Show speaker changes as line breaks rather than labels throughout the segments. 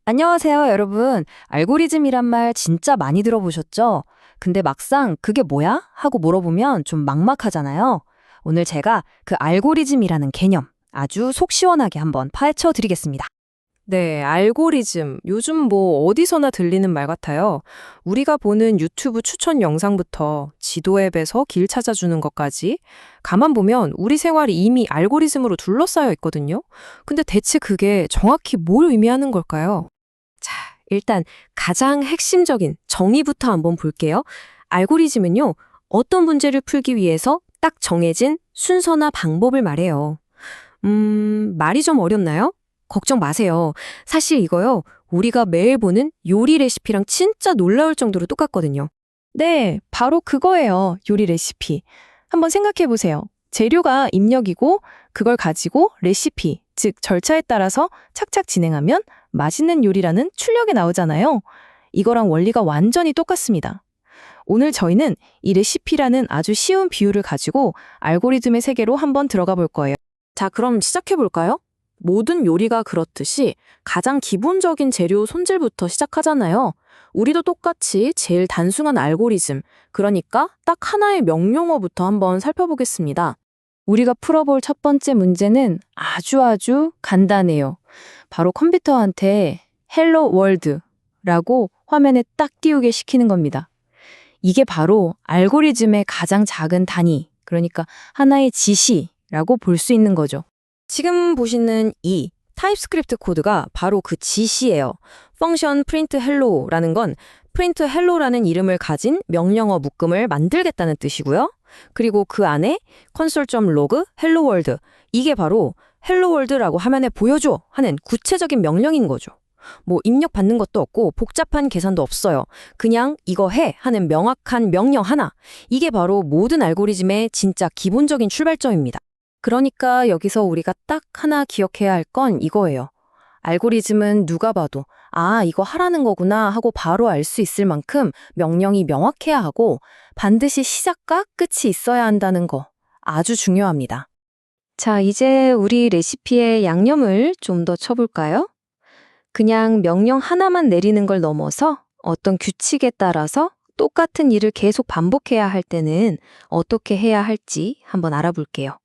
안녕하세요, 여러분. 알고리즘이란 말 진짜 많이 들어보셨죠? 근데 막상 그게 뭐야? 하고 물어보면 좀 막막하잖아요. 오늘 제가 그 알고리즘이라는 개념 아주 속 시원하게 한번 파헤쳐 드리겠습니다.
네, 알고리즘. 요즘 뭐 어디서나 들리는 말 같아요. 우리가 보는 유튜브 추천 영상부터 지도 앱에서 길 찾아주는 것까지 가만 보면 우리 생활이 이미 알고리즘으로 둘러싸여 있거든요. 근데 대체 그게 정확히 뭘 의미하는 걸까요? 자, 일단 가장 핵심적인 정의부터 한번 볼게요. 알고리즘은요, 어떤 문제를 풀기 위해서 딱 정해진 순서나 방법을 말해요. 말이 좀 어렵나요? 걱정 마세요. 사실 이거요, 우리가 매일 보는 요리 레시피랑 진짜 놀라울 정도로 똑같거든요.
네, 바로 그거예요. 요리 레시피. 한번 생각해 보세요. 재료가 입력이고 그걸 가지고 레시피, 즉 절차에 따라서 착착 진행하면 맛있는 요리라는 출력이 나오잖아요. 이거랑 원리가 완전히 똑같습니다. 오늘 저희는 이 레시피라는 아주 쉬운 비유를 가지고 알고리즘의 세계로 한번 들어가 볼 거예요.
자, 그럼 시작해 볼까요? 모든 요리가 그렇듯이 가장 기본적인 재료 손질부터 시작하잖아요. 우리도 똑같이 제일 단순한 알고리즘, 그러니까 딱 하나의 명령어부터 한번 살펴보겠습니다.
우리가 풀어볼 첫 번째 문제는 아주 간단해요. 바로 컴퓨터한테 헬로 월드라고 화면에 딱 띄우게 시키는 겁니다. 이게 바로 알고리즘의 가장 작은 단위, 그러니까 하나의 지시라고 볼 수 있는 거죠.
지금 보시는 이 타입스크립트 코드가 바로 그 지시예요. 펑션 print hello라는 건 print hello라는 이름을 가진 명령어 묶음을 만들겠다는 뜻이고요. 그리고 그 안에 console.log hello world, 이게 바로 hello world라고 화면에 보여줘 하는 구체적인 명령인 거죠. 뭐 입력 받는 것도 없고 복잡한 계산도 없어요. 그냥 이거 해 하는 명확한 명령 하나. 이게 바로 모든 알고리즘의 진짜 기본적인 출발점입니다. 그러니까 여기서 우리가 딱 하나 기억해야 할 건 이거예요. 알고리즘은 누가 봐도 아, 이거 하라는 거구나 하고 바로 알 수 있을 만큼 명령이 명확해야 하고 반드시 시작과 끝이 있어야 한다는 거 아주 중요합니다.
자, 이제 우리 레시피의 양념을 좀 더 쳐볼까요? 그냥 명령 하나만 내리는 걸 넘어서 어떤 규칙에 따라서 똑같은 일을 계속 반복해야 할 때는 어떻게 해야 할지 한번 알아볼게요.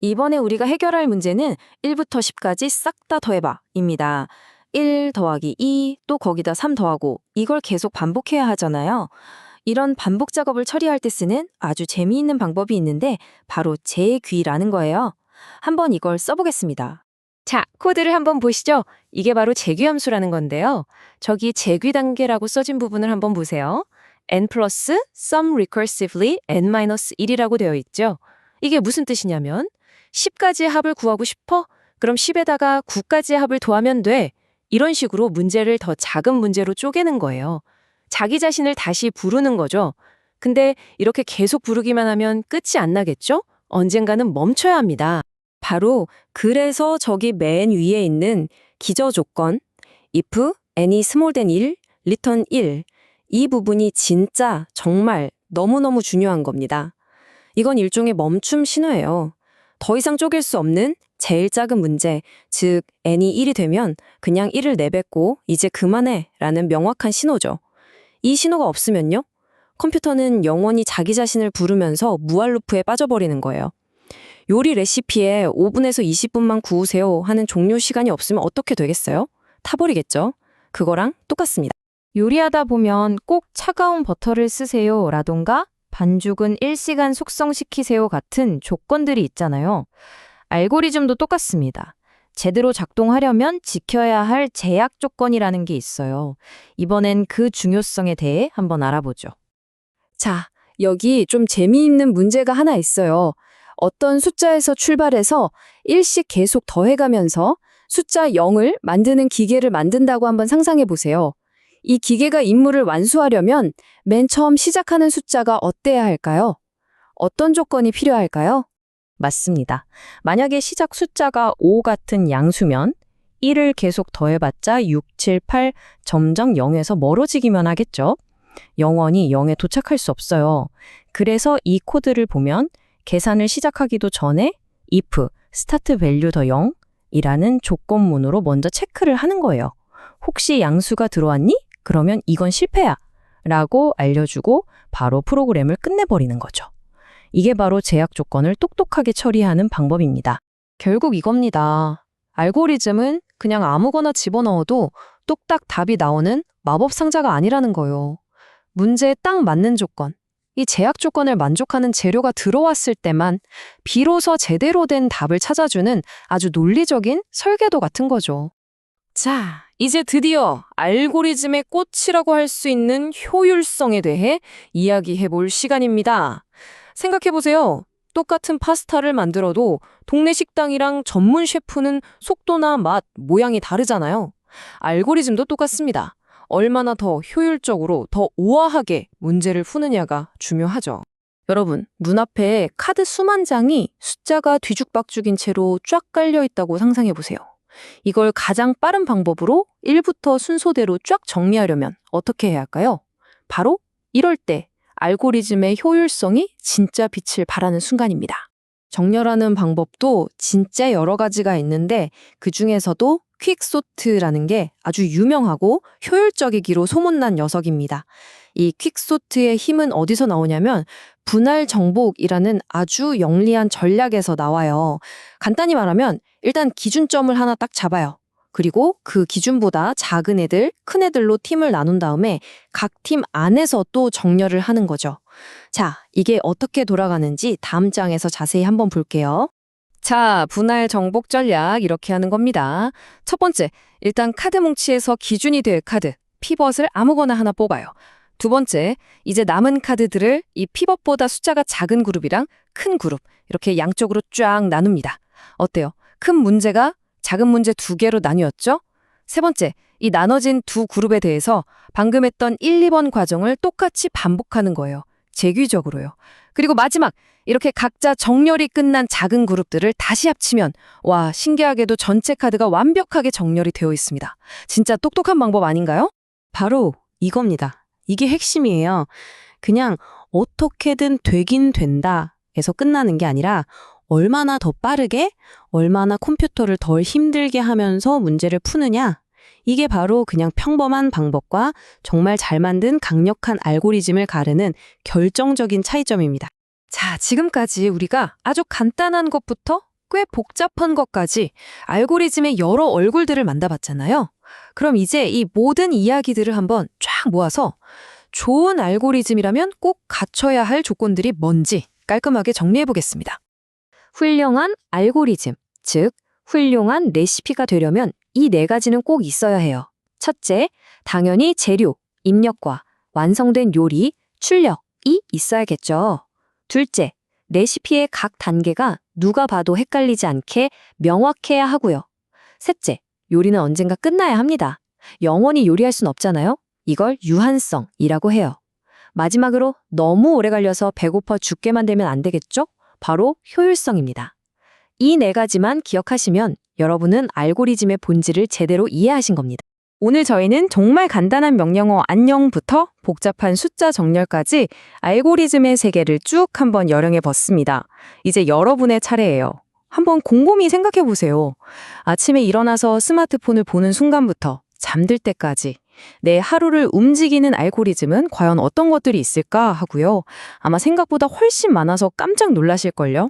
이번에 우리가 해결할 문제는 1부터 10까지 싹 다 더해봐 입니다. 1 더하기 2, 또 거기다 3 더하고 이걸 계속 반복해야 하잖아요. 이런 반복 작업을 처리할 때 쓰는 아주 재미있는 방법이 있는데 바로 재귀라는 거예요. 한번 이걸 써보겠습니다. 자, 코드를 한번 보시죠. 이게 바로 재귀함수라는 건데요. 저기 재귀 단계라고 써진 부분을 한번 보세요. n 플러스 sum recursively n-1이라고 되어 있죠. 이게 무슨 뜻이냐면 10가지의 합을 구하고 싶어? 그럼 10에다가 9가지의 합을 더하면 돼. 이런 식으로 문제를 더 작은 문제로 쪼개는 거예요. 자기 자신을 다시 부르는 거죠. 근데 이렇게 계속 부르기만 하면 끝이 안 나겠죠? 언젠가는 멈춰야 합니다. 바로 그래서 저기 맨 위에 있는 기저 조건 if n이 small than 1, return 1, 이 부분이 진짜 정말 너무너무 중요한 겁니다. 이건 일종의 멈춤 신호예요. 더 이상 쪼갤 수 없는 제일 작은 문제, 즉 n이 1이 되면 그냥 1을 내뱉고 이제 그만해 라는 명확한 신호죠. 이 신호가 없으면요, 컴퓨터는 영원히 자기 자신을 부르면서 무한 루프에 빠져버리는 거예요. 요리 레시피에 5분에서 20분만 구우세요 하는 종료 시간이 없으면 어떻게 되겠어요? 타버리겠죠? 그거랑 똑같습니다.
요리하다 보면 꼭 차가운 버터를 쓰세요 라던가 반죽은 1시간 숙성시키세요 같은 조건들이 있잖아요. 알고리즘도 똑같습니다. 제대로 작동하려면 지켜야 할 제약 조건이라는 게 있어요. 이번엔 그 중요성에 대해 한번 알아보죠.
자, 여기 좀 재미있는 문제가 하나 있어요. 어떤 숫자에서 출발해서 1씩 계속 더해가면서 숫자 0을 만드는 기계를 만든다고 한번 상상해 보세요. 이 기계가 임무를 완수하려면 맨 처음 시작하는 숫자가 어때야 할까요? 어떤 조건이 필요할까요?
맞습니다. 만약에 시작 숫자가 5 같은 양수면 1을 계속 더해봤자 6, 7, 8 점점 0에서 멀어지기만 하겠죠? 영원히 0에 도착할 수 없어요. 그래서 이 코드를 보면 계산을 시작하기도 전에 if start value 더 0이라는 조건문으로 먼저 체크를 하는 거예요.
혹시 양수가 들어왔니? 그러면 이건 실패야. 라고 알려주고 바로 프로그램을 끝내버리는 거죠. 이게 바로 제약 조건을 똑똑하게 처리하는 방법입니다.
결국 이겁니다. 알고리즘은 그냥 아무거나 집어넣어도 뚝딱 답이 나오는 마법 상자가 아니라는 거요. 문제에 딱 맞는 조건, 이 제약 조건을 만족하는 재료가 들어왔을 때만 비로소 제대로 된 답을 찾아주는 아주 논리적인 설계도 같은 거죠. 자, 이제 드디어 알고리즘의 꽃이라고 할 수 있는 효율성에 대해 이야기해 볼 시간입니다. 생각해 보세요. 똑같은 파스타를 만들어도 동네 식당이랑 전문 셰프는 속도나 맛, 모양이 다르잖아요. 알고리즘도 똑같습니다. 얼마나 더 효율적으로, 더 우아하게 문제를 푸느냐가 중요하죠. 여러분, 눈앞에 카드 수만 장이 숫자가 뒤죽박죽인 채로 쫙 깔려 있다고 상상해 보세요. 이걸 가장 빠른 방법으로 1부터 순서대로 쫙 정리하려면 어떻게 해야 할까요? 바로 이럴 때 알고리즘의 효율성이 진짜 빛을 발하는 순간입니다. 정렬하는 방법도 진짜 여러 가지가 있는데 그 중에서도 퀵소트라는 게 아주 유명하고 효율적이기로 소문난 녀석입니다. 이 퀵소트의 힘은 어디서 나오냐면 분할 정복이라는 아주 영리한 전략에서 나와요. 간단히 말하면 일단 기준점을 하나 딱 잡아요. 그리고 그 기준보다 작은 애들, 큰 애들로 팀을 나눈 다음에 각 팀 안에서 또 정렬을 하는 거죠. 자, 이게 어떻게 돌아가는지 다음 장에서 자세히 한번 볼게요. 자, 분할 정복 전략 이렇게 하는 겁니다. 첫 번째, 일단 카드 뭉치에서 기준이 될 카드, 피벗을 아무거나 하나 뽑아요. 두 번째, 이제 남은 카드들을 이 피벗보다 숫자가 작은 그룹이랑 큰 그룹, 이렇게 양쪽으로 쫙 나눕니다. 어때요? 큰 문제가 작은 문제 2개로 나뉘었죠? 세 번째, 이 나눠진 두 그룹에 대해서 방금 했던 1, 2번 과정을 똑같이 반복하는 거예요. 재규적으로요. 그리고 마지막, 이렇게 각자 정렬이 끝난 작은 그룹들을 다시 합치면 와, 신기하게도 전체 카드가 완벽하게 정렬이 되어 있습니다. 진짜 똑똑한 방법 아닌가요?
바로 이겁니다. 이게 핵심이에요. 그냥 어떻게든 되긴 된다에서 끝나는 게 아니라 얼마나 더 빠르게, 얼마나 컴퓨터를 덜 힘들게 하면서 문제를 푸느냐. 이게 바로 그냥 평범한 방법과 정말 잘 만든 강력한 알고리즘을 가르는 결정적인 차이점입니다.
자, 지금까지 우리가 아주 간단한 것부터 꽤 복잡한 것까지 알고리즘의 여러 얼굴들을 만나봤잖아요. 그럼 이제 이 모든 이야기들을 한번 쫙 모아서 좋은 알고리즘이라면 꼭 갖춰야 할 조건들이 뭔지 깔끔하게 정리해 보겠습니다. 훌륭한 알고리즘, 즉 훌륭한 레시피가 되려면 이 4가지는 꼭 있어야 해요. 첫째, 당연히 재료, 입력과 완성된 요리, 출력이 있어야겠죠. 둘째, 레시피의 각 단계가 누가 봐도 헷갈리지 않게 명확해야 하고요. 셋째, 요리는 언젠가 끝나야 합니다. 영원히 요리할 순 없잖아요. 이걸 유한성이라고 해요. 마지막으로 너무 오래 걸려서 배고파 죽게 만들면 안 되겠죠? 바로 효율성입니다. 이 4가지만 기억하시면 여러분은 알고리즘의 본질을 제대로 이해하신 겁니다. 오늘 저희는 정말 간단한 명령어 안녕부터 복잡한 숫자 정렬까지 알고리즘의 세계를 쭉 한번 열용해 봤습니다. 이제 여러분의 차례예요. 한번 곰곰이 생각해 보세요. 아침에 일어나서 스마트폰을 보는 순간부터 잠들 때까지 내 하루를 움직이는 알고리즘은 과연 어떤 것들이 있을까 하고요. 아마 생각보다 훨씬 많아서 깜짝 놀라실걸요.